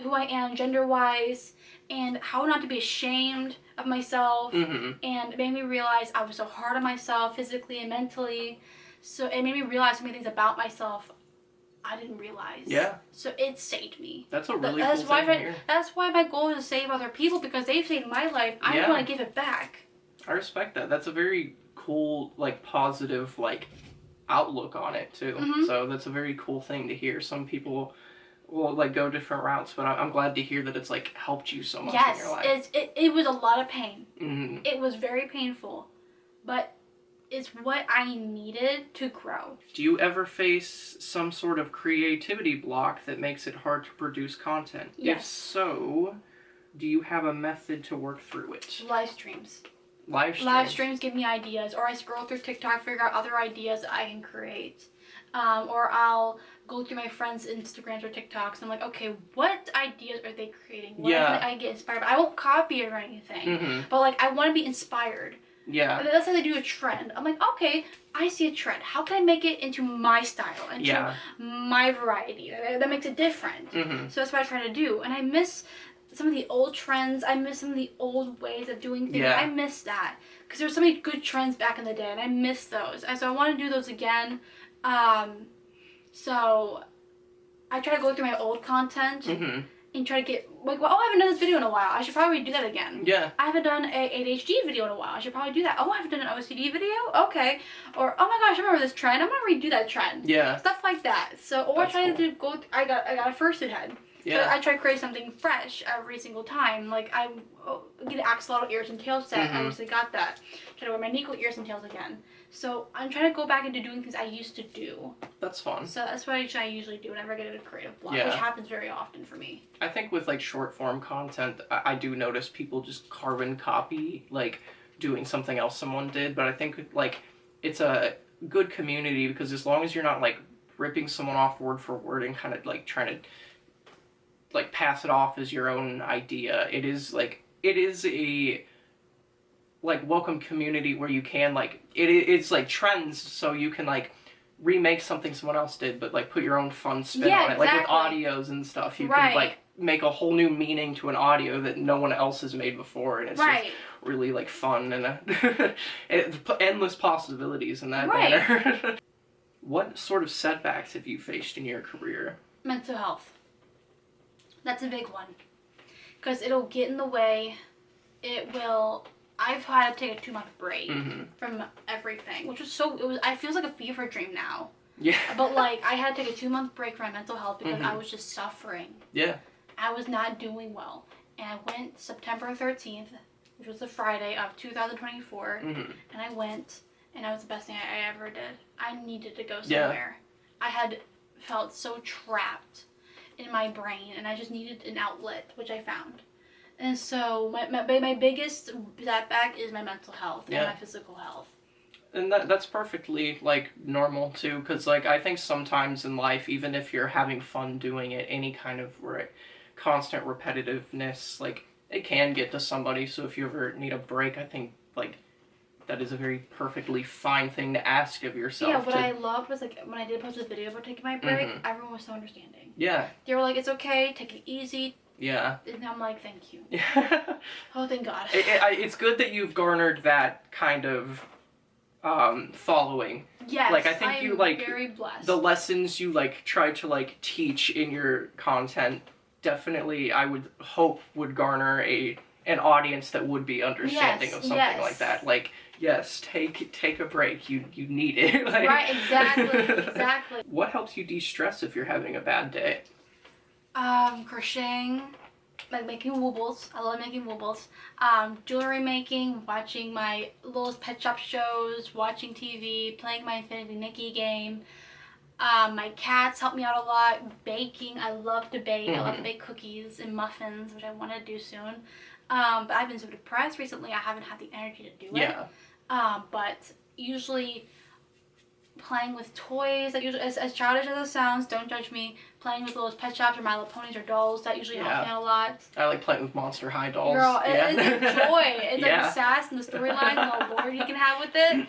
Who I am gender-wise, and how not to be ashamed of myself. And it made me realize I was so hard on myself, physically and mentally. So it made me realize so many things about myself I didn't realize. So it saved me. That's a really cool thing to hear. That's why my goal is to save other people, because they've saved my life. I want to give it back. I respect that. That's a very cool, like, positive, like, outlook on it too. So that's a very cool thing to hear. Some people will like go different routes, but I'm glad to hear that it's like helped you so much in your life. It was a lot of pain. It was very painful, but it's what I needed to grow. Do you ever face some sort of creativity block that makes it hard to produce content? If so, do you have a method to work through it? Live streams. Live streams give me ideas, or I scroll through TikTok, figure out other ideas that I can create. Or I'll go through my friends' Instagrams or TikToks, and I'm like, okay, what ideas are they creating? What can I get inspired by? I won't copy it or anything, but like, I want to be inspired. That's how they do a trend. I'm like, okay, I see a trend. How can I make it into my style, into my variety? That makes it different. So that's what I try to do, and I miss some of the old trends. I miss some of the old ways of doing things. I miss that, because there were so many good trends back in the day, and I miss those. And so I want to do those again. So I try to go through my old content and try to get like, well, oh, I haven't done this video in a while. I should probably do that again. I haven't done a ADHD video in a while. I should probably do that. Oh, I haven't done an OCD video. Okay. Or oh my gosh, I remember this trend. I'm gonna redo that trend. Stuff like that. So or That's I try cool. to go. I got a fursuit head. So I try to create something fresh every single time. Like I get an axolotl ears and tails set. I recently got that. Try to wear my Nico ears and tails again. So I'm trying to go back into doing things I used to do. That's fun. So that's what I usually do whenever I get a creative block, Yeah. which happens very often for me. I think with like short form content, I do notice people just carbon copy like doing something else someone did, but I think like it's a good community because as long as you're not like ripping someone off word for word and kind of like trying to like pass it off as your own idea, it is a like welcome community where you can like it's like trends, so you can like remake something someone else did but like put your own fun spin on it. Exactly. Like with audios and stuff, you can like make a whole new meaning to an audio that no one else has made before, and it's just really like fun and endless possibilities in that manner. What sort of setbacks have you faced in your career? Mental health. That's a big one. Because it'll get in the way. It will... I've had to take a 2-month break from everything, which was I feels like a fever dream now. Yeah. But like, I had to take a 2-month break from my mental health because I was just suffering. Yeah. I was not doing well. And I went September 13th, which was the Friday of 2024, and I went, and that was the best thing I ever did. I needed to go somewhere. I had felt so trapped in my brain, and I just needed an outlet, which I found. And so my biggest setback is my mental health and my physical health. And that's perfectly like normal too, because like I think sometimes in life, even if you're having fun doing it, any kind of constant repetitiveness, like it can get to somebody. So if you ever need a break, I think like that is a very perfectly fine thing to ask of yourself. Yeah, what I loved was like when I did post this video about taking my break, everyone was so understanding. Yeah. They were like, it's okay, take it easy. Yeah. And I'm like, thank you. Yeah. Oh, thank God. It's good that you've garnered that kind of following. Yes, like I think you like very blessed. The lessons you like try to like teach in your content definitely I would hope would garner an audience that would be understanding of something like that. Like, yes, take a break. You need it. Like, right, exactly. What helps you de-stress if you're having a bad day? Crocheting, like making woobles. I love making woobles. Jewelry making, watching my little pet shop shows, watching TV, playing my Infinity Nikki game. My cats help me out a lot. Baking, I love to bake. I love to bake cookies and muffins, which I want to do soon. But I've been so depressed recently, I haven't had the energy to do it. But usually playing with toys, like usually, as childish as it sounds, don't judge me, playing with little pet shops or My Little Ponies or dolls, that usually helps me out a lot. I like playing with Monster High dolls. Girl, it's a joy. It's like the sass and the storyline and the lore you can have with it.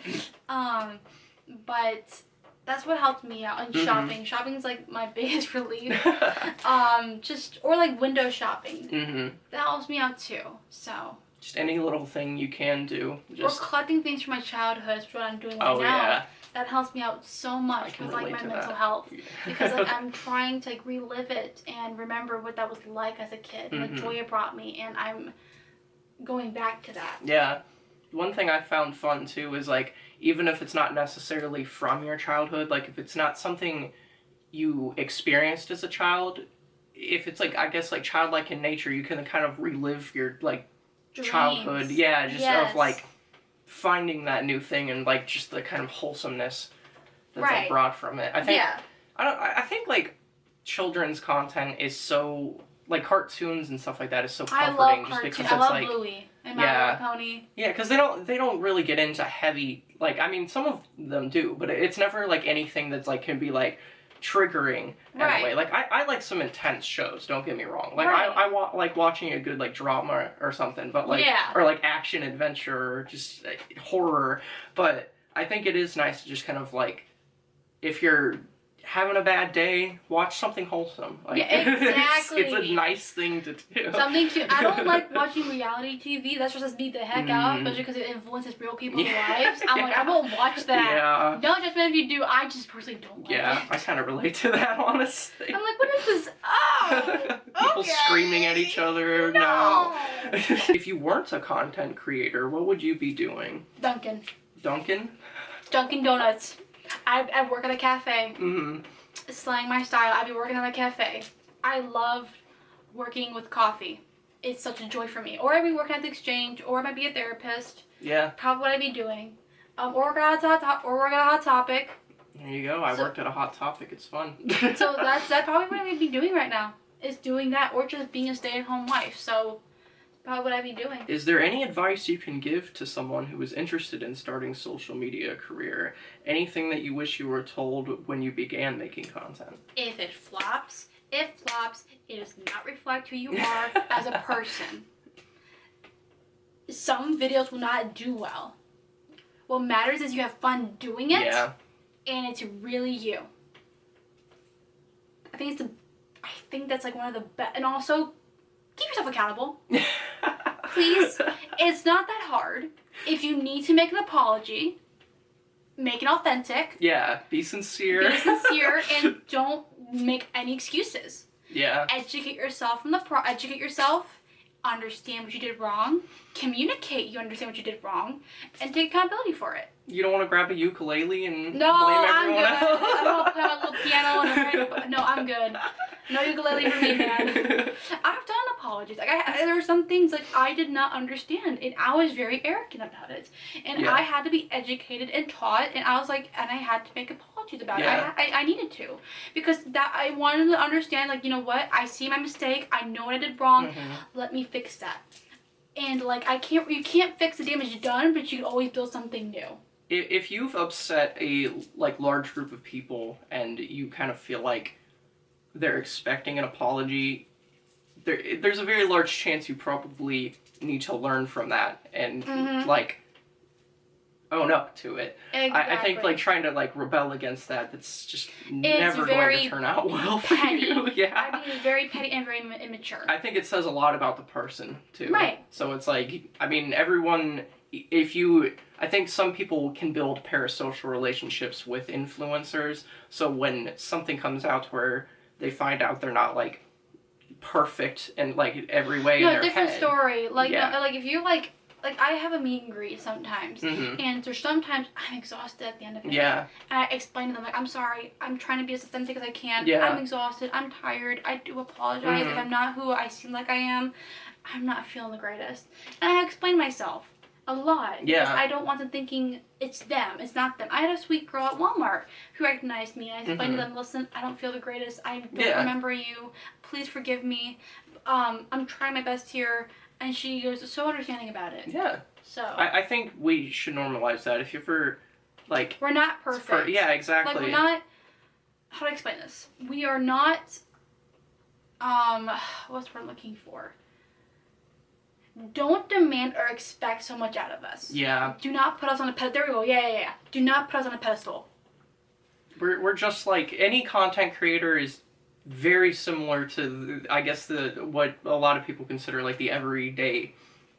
But that's what helped me out. And shopping. Shopping is like my biggest relief. Or like window shopping. That helps me out too. So just any little thing you can do. Or collecting things from my childhood, which is what I'm doing right now. That helps me out so much with like my mental health. Because like I'm trying to like relive it and remember what that was like as a kid and the joy it brought me, and I'm going back to that. Yeah. One thing I found fun too is like even if it's not necessarily from your childhood, like if it's not something you experienced as a child, if it's like I guess like childlike in nature, you can kind of relive your like dreams. Childhood. Yeah, just of like finding that new thing and like just the kind of wholesomeness that's like brought from it. I think I think like children's content is so like cartoons and stuff like that is so comforting. I love just because I it's love like Bluey and My Little Pony. Yeah, because they don't really get into heavy, like I mean some of them do, but it's never like anything that's like can be like triggering in a way. Like I like some intense shows, don't get me wrong. Like I like watching a good like drama or something, but like or like action adventure or just like, horror. But I think it is nice to just kind of like if you're having a bad day, watch something wholesome. Like, exactly. It's a nice thing to do. Something cute. I don't like watching reality TV. That just me the heck out, especially because it influences real people's lives. I'm like, I won't watch that. Yeah. No judgment if you do. I just personally don't like it. Yeah, I kind of relate to that, honestly. I'm like, what is this? Oh! People screaming at each other. No. If you weren't a content creator, what would you be doing? Dunkin' Donuts. I work at a cafe. Slaying my style. I'd be working at a cafe. I love working with coffee. It's such a joy for me. Or I'd be working at the exchange, or I might be a therapist. Yeah. Probably what I'd be doing. Or we're gonna hot topic. There you go. I worked at a Hot Topic. It's fun. So that's probably what I'd be doing right now. Is doing that, or just being a stay-at-home wife. So probably what I'd be doing. Is there any advice you can give to someone who is interested in starting social media career? Anything that you wish you were told when you began making content? If it flops, it does not reflect who you are as a person. Some videos will not do well. What matters is you have fun doing it. Yeah. And it's really you. I think that's like one of the best. And also, keep yourself accountable. Please. It's not that hard. If you need to make an apology, make it authentic. Yeah, be sincere. Be sincere and don't make any excuses. Yeah. Educate yourself educate yourself. Understand what you did wrong. Communicate you understand what you did wrong. And take accountability for it. You don't want to grab a ukulele and blame I'm everyone good. else? I don't play my little piano. No, I'm good. No ukulele for me, man. I've done apologies. Like there were some things like I did not understand, and I was very arrogant about it. And I had to be educated and taught, and I was like, and I had to make apologies about it. I needed to, because that I wanted to understand. Like, you know what? I see my mistake. I know what I did wrong. Let me fix that. And like you can't fix the damage done, but you can always build something new. If you've upset a large group of people and you kind of feel like they're expecting an apology, there's a very large chance you probably need to learn from that and own up to it. Exactly. I think trying to rebel against that's just never going to turn out well for you. Yeah. I mean, it's very petty and very immature. I think it says a lot about the person too. Right. So it's everyone. I think some people can build parasocial relationships with influencers. So when something comes out where they find out they're not perfect and every way in their different head. Story. If you I have a meet and greet sometimes, and there's sometimes I'm exhausted at the end of it. Yeah. And I explain to them I'm sorry. I'm trying to be as authentic as I can. Yeah. I'm exhausted. I'm tired. I do apologize if I'm not who I seem like I am. I'm not feeling the greatest. And I explain myself a lot. Yeah. Because I don't want them thinking it's them. It's not them. I had a sweet girl at Walmart who recognized me. And I explained to them, listen, I don't feel the greatest. I don't remember you. Please forgive me. I'm trying my best here. And she was so understanding about it. Yeah. So. I think we should normalize that. If you ever, we're not perfect. Yeah, exactly. We're not. How do I explain this? We are not. What's we're looking for? Don't demand or expect so much out of us. Yeah. Do not put us on a pedestal. There we go. Yeah. Do not put us on a pedestal. We're just any content creator is very similar to, I guess, what a lot of people consider the everyday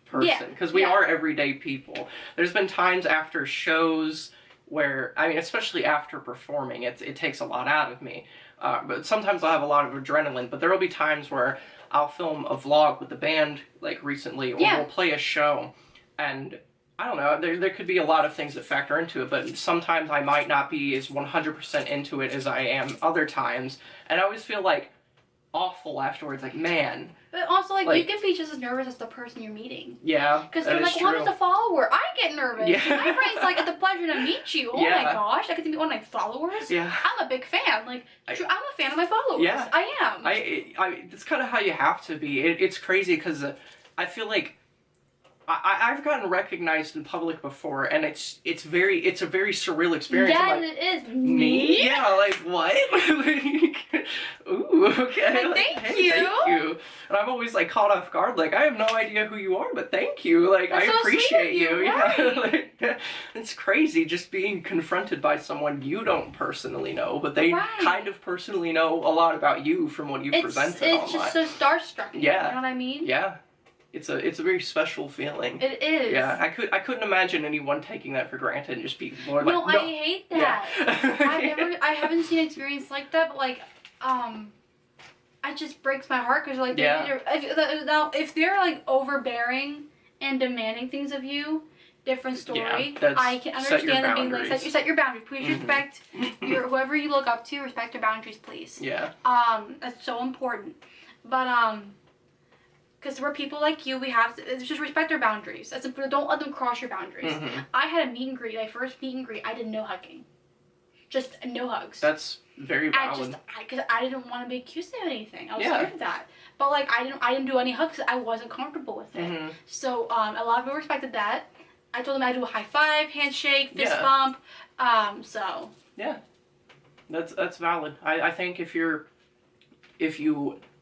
person. Because we are everyday people. There's been times after shows where, especially after performing, it takes a lot out of me. But sometimes I'll have a lot of adrenaline, but there will be times where I'll film a vlog with the band, recently, or we'll play a show, and I don't know, there could be a lot of things that factor into it, but sometimes I might not be as 100% into it as I am other times, and I always feel awful afterwards, man. But also, you can be just as nervous as the person you're meeting. Yeah, because they're well, I'm just a follower. I get nervous. Yeah. My brain's it's a pleasure to meet you. Oh my gosh, I get to meet one of my followers. Yeah. I'm a big fan. I'm a fan of my followers. Yeah. I am. That's kind of how you have to be. It's crazy because I feel I've gotten recognized in public before, and it's a very surreal experience. Yeah, it is. Me? Yeah, what? Ooh, okay. Thank you. Thank you. And I'm always caught off guard. I have no idea who you are, but thank you. I appreciate you. Right. Yeah. It's crazy just being confronted by someone you don't personally know, but they kind of personally know a lot about you from what you've presented online. It's just so starstruck. Yeah. You know what I mean? Yeah. It's a very special feeling. It is. Yeah, I couldn't imagine anyone taking that for granted and just being more no, I hate that. Yeah. I haven't seen an experience like that, but it just breaks my heart because if they're overbearing and demanding things of you, different story. Yeah, I can understand them being set your boundaries. Please respect whoever you look up to. Respect their boundaries, please. Yeah. That's so important. But Because we're people like you, we have to just respect their boundaries. Don't let them cross your boundaries. I had a meet and greet, my first meet and greet, I did no hugging. Just no hugs. That's very valid. Because I didn't want to be accused of anything. I was scared of that. But like I didn't do any hugs. I wasn't comfortable with it. So a lot of people respected that. I told them I'd do a high five, handshake, fist bump. So. Yeah, that's valid. I think if you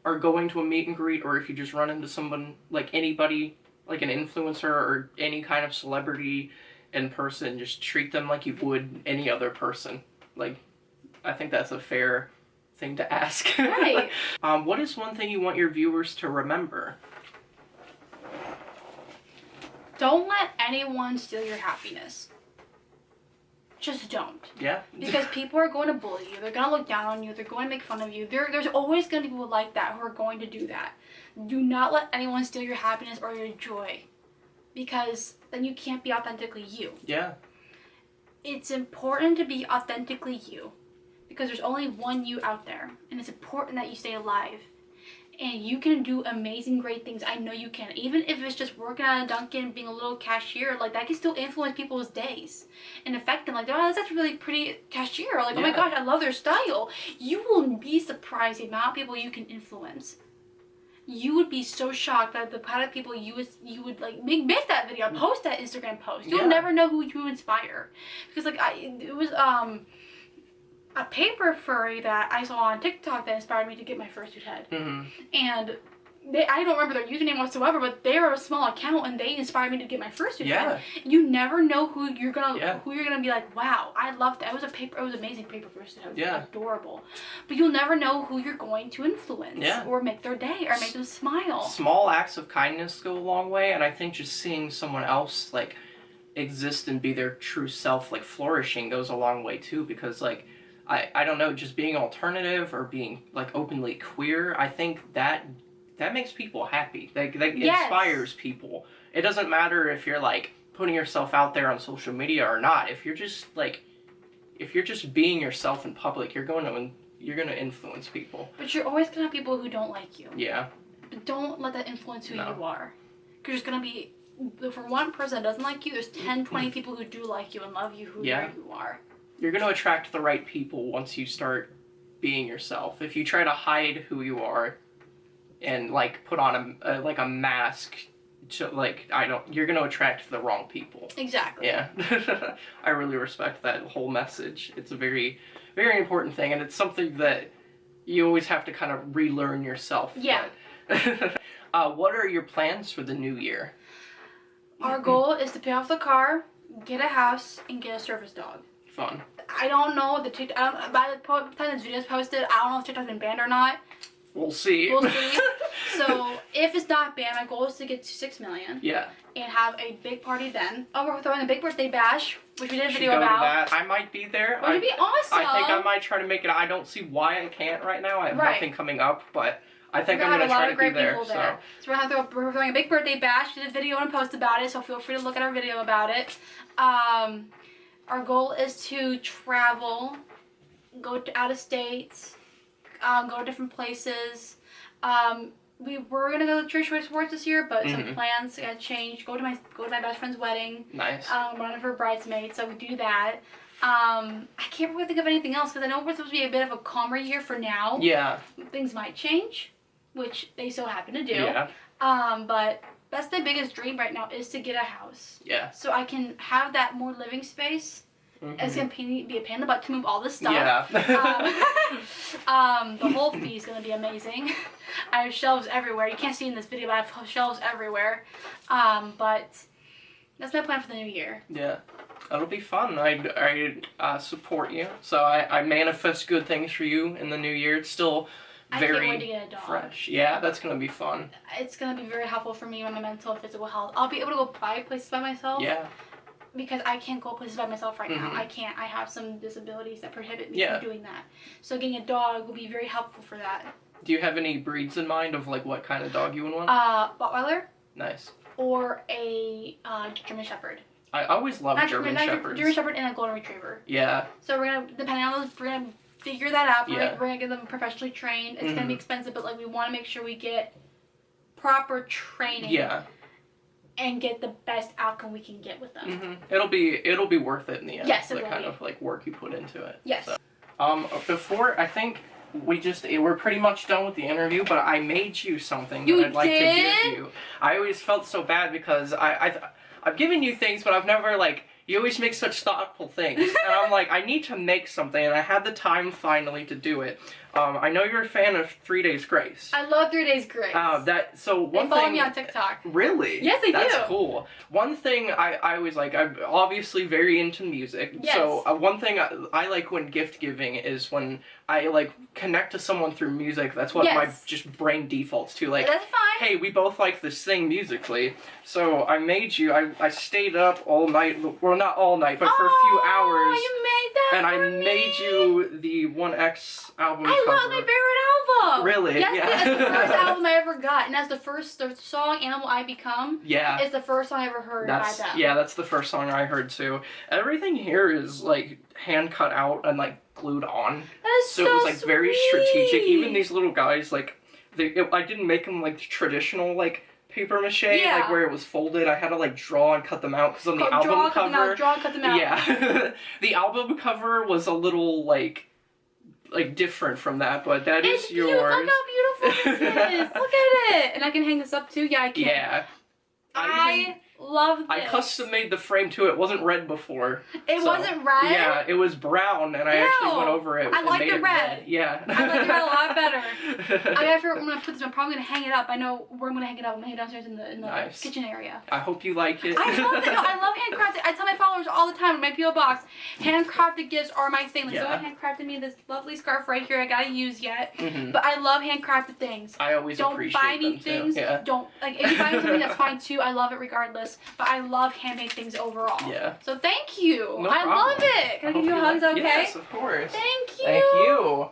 are going to a meet and greet, or if you just run into someone, like anybody, like an influencer or any kind of celebrity in person, just treat them like you would any other person. Like, I think that's a fair thing to ask. Right. What is one thing you want your viewers to remember? Don't let anyone steal your happiness. Just don't. Yeah. Because people are going to bully you. They're going to look down on you. They're going to make fun of you. There's always going to be people like that who are going to do that. Do not let anyone steal your happiness or your joy. Because then you can't be authentically you. Yeah. It's important to be authentically you. Because there's only one you out there. And it's important that you stay alive. And you can do amazing, great things. I know you can. Even if it's just working at a Dunkin', being a little cashier, like that can still influence people's days and affect them. Like, oh, that's a really pretty cashier. Like, oh my gosh, I love their style. You will be surprised the amount of people you can influence. You would be so shocked at the kind of people you would like make that video, post that Instagram post. You'll never know who you inspire, because like it was a paper furry that I saw on TikTok that inspired me to get my fursuit head. And I don't remember their username whatsoever, but they're a small account and they inspired me to get my fursuit head. You never know who you're gonna be like, wow, I love that. It was amazing paper fursuit head. It was adorable. But you'll never know who you're going to influence or make their day or make them smile. Small acts of kindness go a long way, and I think just seeing someone else like exist and be their true self, like flourishing, goes a long way too, because like I don't know, just being alternative or being like openly queer, I think that makes people happy. That inspires people. It doesn't matter if you're like putting yourself out there on social media or not. If you're just being yourself in public, you're gonna influence people. But you're always gonna have people who don't like you. Yeah. But don't let that influence who you are. Because there's gonna be, for one person that doesn't like you, there's 10, 20 people who do like you and love you who you are. You're going to attract the right people once you start being yourself. If you try to hide who you are and like put on a mask, you're going to attract the wrong people. Exactly. Yeah. I really respect that whole message. It's a very, very important thing, and it's something that you always have to kind of relearn yourself. Yeah. What are your plans for the new year? Our goal is to pay off the car, get a house, and get a service dog. Fun. I don't know by the time this video is posted, I don't know if TikTok's been banned or not. We'll see. So if it's not banned, my goal is to get to 6 million. Yeah. And have a big party then. Oh, we're throwing a big birthday bash, which we did a video about. I might be there. Which would be awesome. I think I might try to make it. I don't see why I can't right now. I have nothing coming up, but I think I'm going to try to be there. So we're throwing a big birthday bash. We did a video and a post about it, so feel free to look at our video about it. Our goal is to travel, go to out of states, go to different places. We were gonna go to Church Choice Awards this year, but some plans got changed. Go to my best friend's wedding. Nice. One of her bridesmaids, so we do that. I can't really think of anything else because I know we're supposed to be a bit of a calmer year for now. Yeah. Things might change, which they so happen to do. Yeah. But that's the biggest dream right now, is to get a house. Yeah. So I can have that more living space. It's going to be a pain in the butt to move all this stuff. Yeah. The whole fee is going to be amazing. I have shelves everywhere. You can't see in this video, but I have shelves everywhere. But that's my plan for the new year. Yeah. It'll be fun. I support you. So I manifest good things for you in the new year. It's still very I can't wait to get a dog. Fresh. Yeah, that's going to be fun. It's going to be very helpful for me and my mental and physical health. I'll be able to go buy places by myself. Yeah. Because I can't go places by myself right now. I can't. I have some disabilities that prohibit me from doing that. So getting a dog will be very helpful for that. Do you have any breeds in mind of like what kind of dog you would want? Rottweiler. Nice. Or a German Shepherd. I always love German Shepherds. German Shepherd and a Golden Retriever. Yeah. So we're gonna, depending on those, we're gonna figure that out. We're gonna get them professionally trained. It's gonna be expensive, but like we want to make sure we get proper training. Yeah. And get the best outcome we can get with them. Mm-hmm. It'll be worth it in the end. Yes, the kind of like work you put into it. Yes. So, before I think we're pretty much done with the interview, but I made you something that I'd like to give you. I always felt so bad because I've given you things, but I've never like. You always make such thoughtful things, and I'm like, I need to make something, and I had the time finally to do it. I know you're a fan of 3 Days Grace. I love 3 Days Grace. One follow thing. me on TikTok. Really? Yes, they do. That's cool. One thing I was like, I'm obviously very into music. Yes. So one thing I like when gift giving is when I like connect to someone through music. That's what my just brain defaults to. Like, that's fine. Hey, we both like this thing musically. So I made you. I stayed up all night. Well, not all night, but for a few hours. You made that and for I made you the 1X album cover. I love my favorite album. Really? Yes, yeah. That's the first album I ever got, and that's the song "Animal I Become." Yeah. It's the first song I ever heard by them. Yeah, that's the first song I heard too. Everything here is like hand cut out and like glued on. That is so it was like very strategic. Even these little guys, like I didn't make them like traditional like paper mache, like where it was folded. I had to like draw and cut them out because on the album cover, draw and cut them out. Yeah, the album cover was a little like different from that, but that is yours. Look how beautiful this is. Look at it, and I can hang this up too. Yeah, I can. Yeah, I love this. I custom made the frame too. It wasn't red before. It wasn't red? Yeah, it was brown, and I actually went over it. I like made the it red. Yeah. I like the red a lot better. After when I put this, I'm probably gonna hang it up. I know where I'm gonna hang it up. I'm gonna hang it downstairs in the kitchen area. I hope you like it. I love it. No, I love handcrafted. I tell my followers all the time in my PO box, handcrafted gifts are my thing. Like someone handcrafted me this lovely scarf right here. I gotta use yet, but I love handcrafted things. I always appreciate Don't buy me them things. Too. Yeah. Don't like if you buy me something that's fine too. I love it regardless. But I love handmade things overall. Yeah. So thank you. No I problem. love it. Can I give you hugs? Okay. Yes, of course. Thank you. Thank you.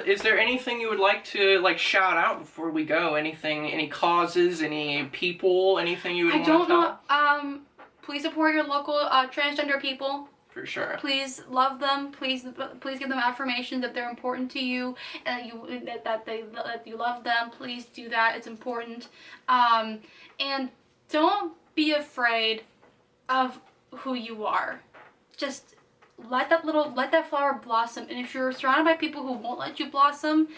Is there anything you would like to shout out before we go? Anything? Any causes? Any people? Anything you would want to tell? I don't know. Please support your local transgender people. For sure. Please love them. Please give them affirmation that they're important to you and that you love them. Please do that. It's important. And don't be afraid of who you are. Just let that flower blossom. And if you're surrounded by people who won't let you blossom,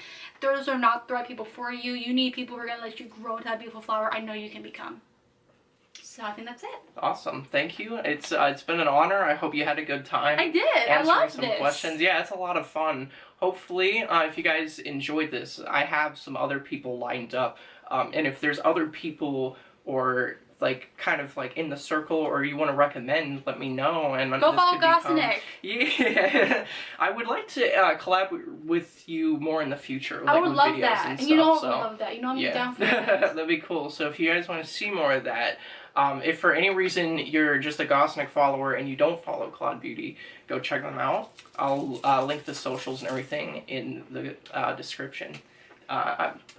those are not the right people for you. You need people who are going to let you grow into that beautiful flower I know you can become. So I think that's it. Awesome. Thank you. It's been an honor. I hope you had a good time. I did. I loved some questions. Yeah, it's a lot of fun. Hopefully, if you guys enjoyed this, I have some other people lined up. And if there's other people or like kind of like in the circle or you want to recommend, let me know. And go follow Gosnick. Yeah, I would like to collab with you more in the future. I would love videos that. And you know, so, love that. You know, I'm down for that. That'd be cool. So if you guys want to see more of that, if for any reason you're just a Gosnick follower and you don't follow Claude Beauty, go check them out. I'll link the socials and everything in the description.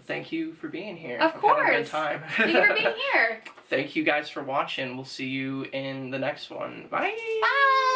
Thank you for being here. Of course. Had a good time. Thank you for being here. Thank you guys for watching. We'll see you in the next one. Bye. Bye.